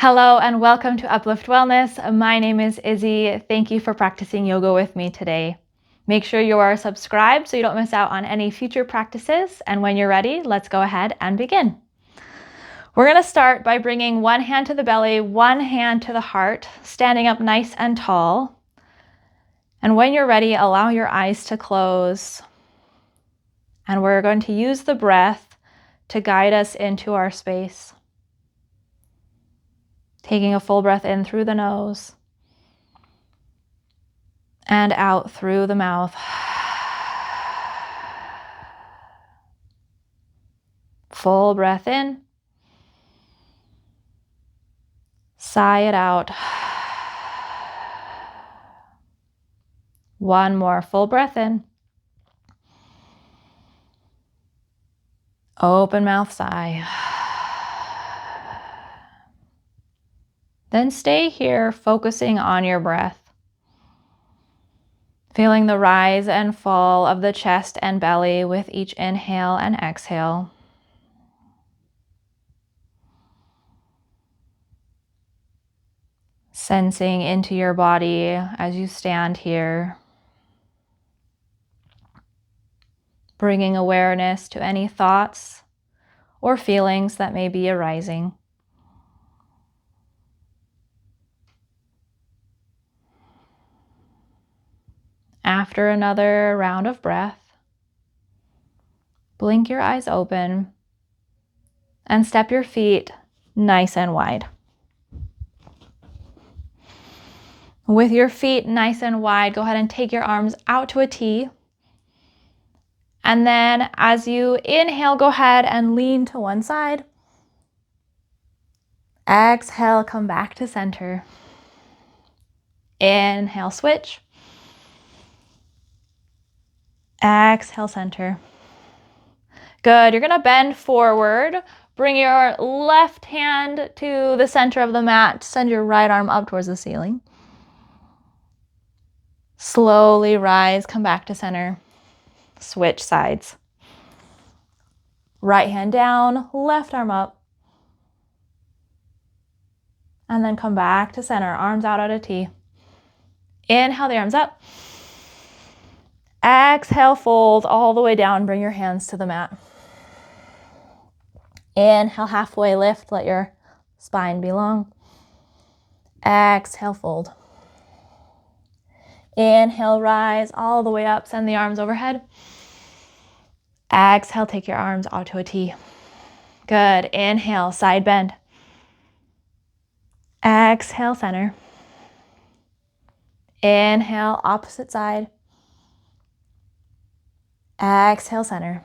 Hello and welcome to Uplift Wellness. My name is Izzy. Thank you for practicing yoga with me today. Make sure you are subscribed so you don't miss out on any future practices. And when you're ready, let's go ahead and begin. We're going to start by bringing one hand to the belly, one hand to the heart, standing up nice and tall. And when you're ready, allow your eyes to close. And we're going to use the breath to guide us into our space. Taking a full breath in through the nose and out through the mouth. Full breath in. Sigh it out. One more full breath in. Open mouth sigh. Then stay here focusing on your breath. Feeling the rise and fall of the chest and belly with each inhale and exhale. Sensing into your body as you stand here. Bringing awareness to any thoughts or feelings that may be arising. After another round of breath, blink your eyes open and step your feet nice and wide. With your feet nice and wide, go ahead and take your arms out to a T. And then as you inhale, go ahead and lean to one side. Exhale, come back to center. Inhale, switch. Exhale, center. Good. You're going to bend forward. Bring your left hand to the center of the mat. Send your right arm up towards the ceiling. Slowly rise, come back to center. Switch sides. Right hand down, left arm up. And then come back to center, arms out at a T. Inhale the arms up. Exhale, fold all the way down. Bring your hands to the mat. Inhale, halfway lift. Let your spine be long. Exhale, fold. Inhale, rise all the way up. Send the arms overhead. Exhale, take your arms out to a T. Good. Inhale, side bend. Exhale, center. Inhale, opposite side. Exhale, center.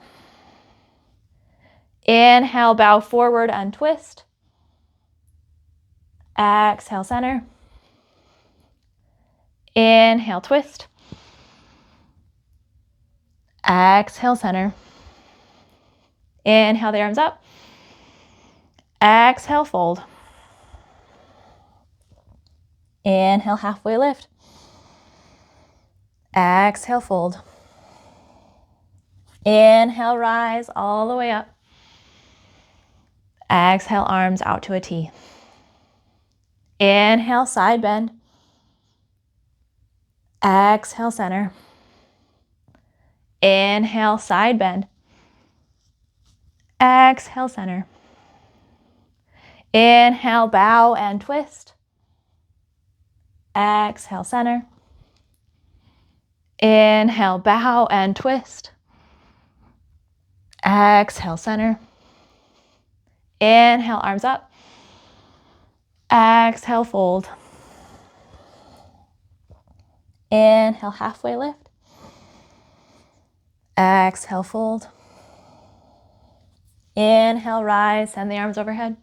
Inhale, bow forward and twist. Exhale, center. Inhale, twist. Exhale, center. Inhale the arms up. Exhale, fold. Inhale, halfway lift. Exhale, fold. Inhale, rise all the way up. Exhale, arms out to a T. Inhale, side bend. Exhale, center. Inhale, side bend. Exhale, center. Inhale, bow and twist. Exhale, center. Inhale, bow and twist. Exhale, center. Inhale, arms up. Exhale, fold. Inhale, halfway lift. Exhale, fold. Inhale, rise, send the arms overhead.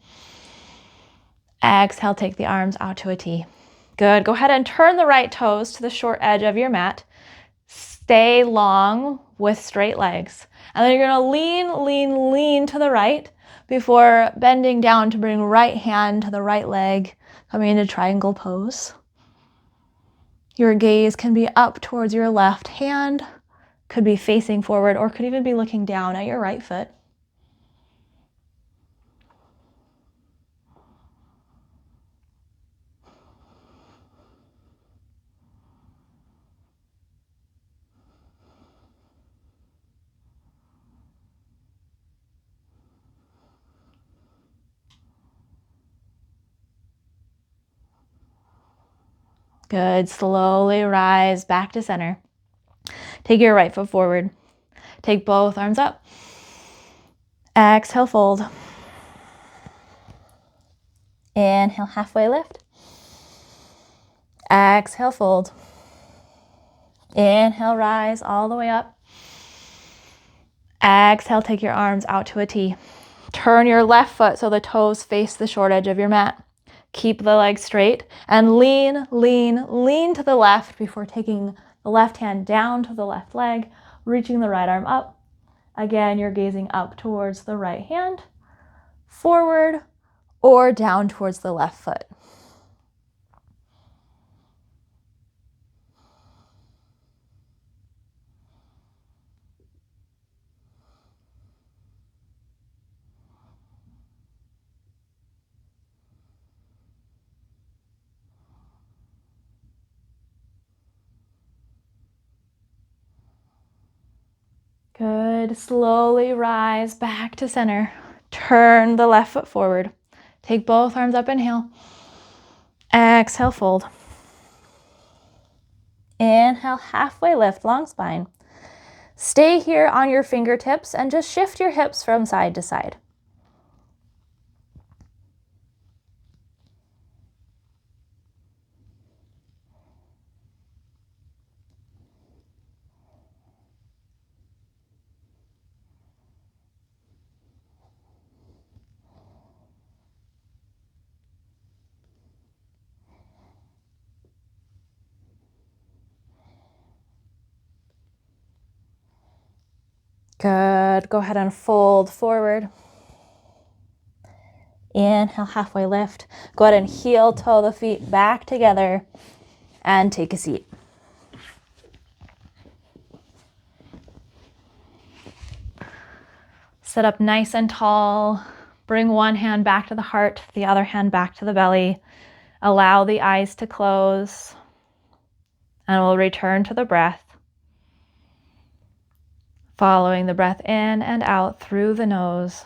Exhale, take the arms out to a T. Good. Go ahead and turn the right toes to the short edge of your mat. Stay long with straight legs. And then you're going to lean to the right before bending down to bring right hand to the right leg, coming into triangle pose. Your gaze can be up towards your left hand, could be facing forward, or could even be looking down at your right foot. Good. Slowly rise back to center. Take your right foot forward. Take both arms up. Exhale, fold. Inhale, halfway lift. Exhale, fold. Inhale, rise all the way up. Exhale, take your arms out to a T. Turn your left foot so the toes face the short edge of your mat. Keep the legs straight and lean, lean, lean to the left before taking the left hand down to the left leg, reaching the right arm up. Again, you're gazing up towards the right hand, forward, or down towards the left foot. Good. Slowly rise back to center. Turn the left foot forward. Take both arms up, inhale. Exhale, fold. Inhale, halfway lift, long spine. Stay here on your fingertips and just shift your hips from side to side. Good. Go ahead and fold forward. Inhale, halfway lift. Go ahead and heel toe the feet back together and take a seat. Sit up nice and tall. Bring one hand back to the heart, the other hand back to the belly. Allow the eyes to close. And we'll return to the breath. Following the breath in and out through the nose.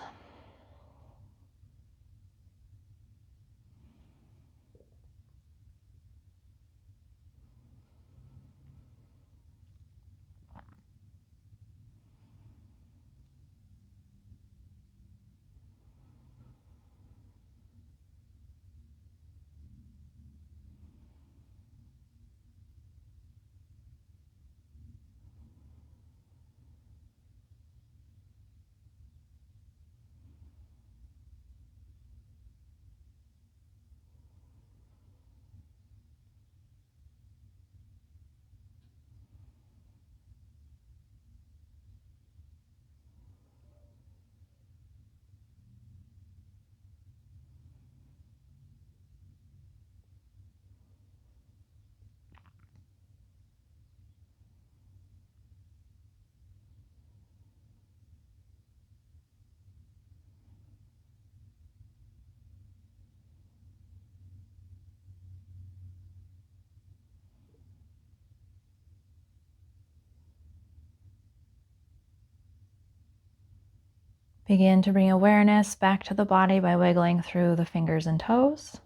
Begin to bring awareness back to the body by wiggling through the fingers and toes.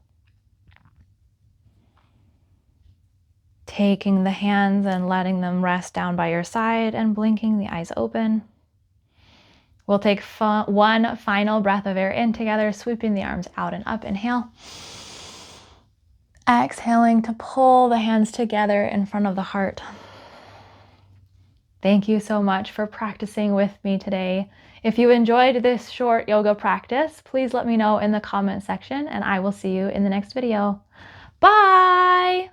Taking the hands and letting them rest down by your side and blinking the eyes open. We'll take one final breath of air in together, sweeping the arms out and up. Inhale. Exhaling to pull the hands together in front of the heart. Thank you so much for practicing with me today. If you enjoyed this short yoga practice, please let me know in the comment section and I will see you in the next video. Bye!